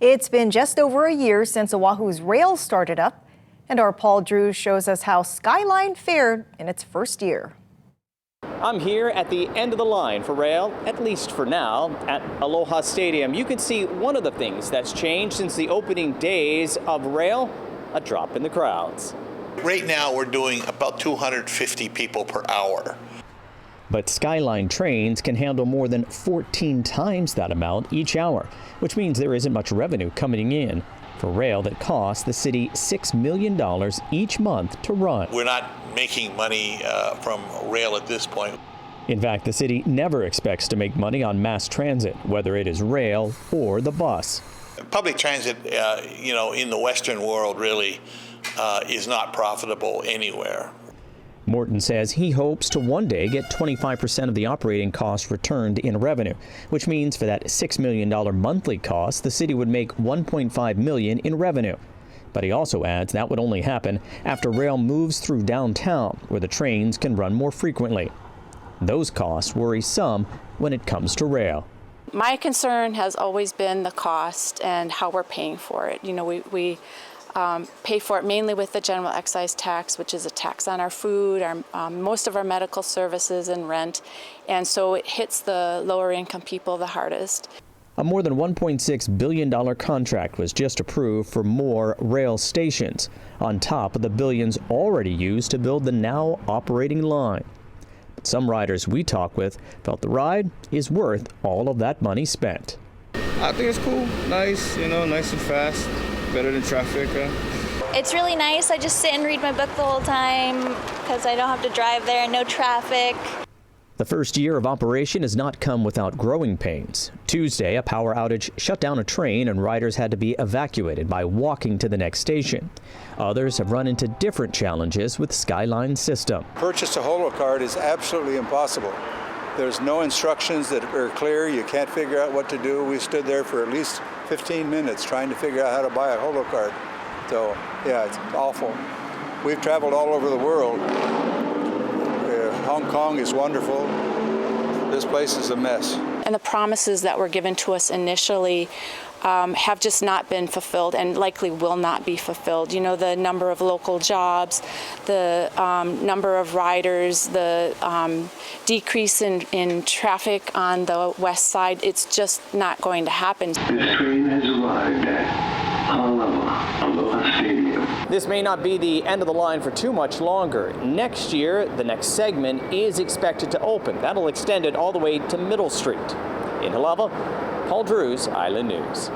It's been just over a year since Oahu's rail started up, and our Paul Drews shows us how Skyline fared in its first year. I'm here at the end of the line for rail, at least for now, at Aloha Stadium. You can see one of the things that's changed since the opening days of rail, a drop in the crowds. Right now we're doing about 250 people per hour. But Skyline trains can handle more than 14 times that amount each hour, which means there isn't much revenue coming in for rail that costs the city $6 million each month to run. We're not making money from rail at this point. In fact, the city never expects to make money on mass transit, whether it is rail or the bus. Public transit, in the Western world really is not profitable anywhere. Morton says he hopes to one day get 25% of the operating costs returned in revenue, which means for that $6 million monthly cost, the city would make $1.5 million in revenue. But he also adds that would only happen after rail moves through downtown, where the trains can run more frequently. Those costs worry some when it comes to rail. My concern has always been the cost and how we're paying for it. We pay for it mainly with the general excise tax, which is a tax on our food, most of our medical services and rent, and so it hits the lower income people the hardest. A more than $1.6 billion contract was just approved for more rail stations, on top of the billions already used to build the now operating line. But some riders we talked with felt the ride is worth all of that money spent. I think it's cool, nice, nice and fast. Better than traffic. It's really nice. I just sit and read my book the whole time because I don't have to drive there, no traffic. The first year of operation has not come without growing pains. Tuesday, a power outage shut down a train and riders had to be evacuated by walking to the next station. Others have run into different challenges with Skyline's system. Purchase a holo card is absolutely impossible. There's no instructions that are clear. You can't figure out what to do. We stood there for at least 15 minutes trying to figure out how to buy a holo card. So, yeah, it's awful. We've traveled all over the world. Hong Kong is wonderful. This place is a mess. And the promises that were given to us initially have just not been fulfilled and likely will not be fulfilled. The number of local jobs, the number of riders, the decrease in traffic on the west side, it's just not going to happen. This train has arrived at Aloha Stadium. This may not be the end of the line for too much longer. Next year, the next segment is expected to open. That'll extend it all the way to Middle Street. In Aloha, Paul Drews, Island News.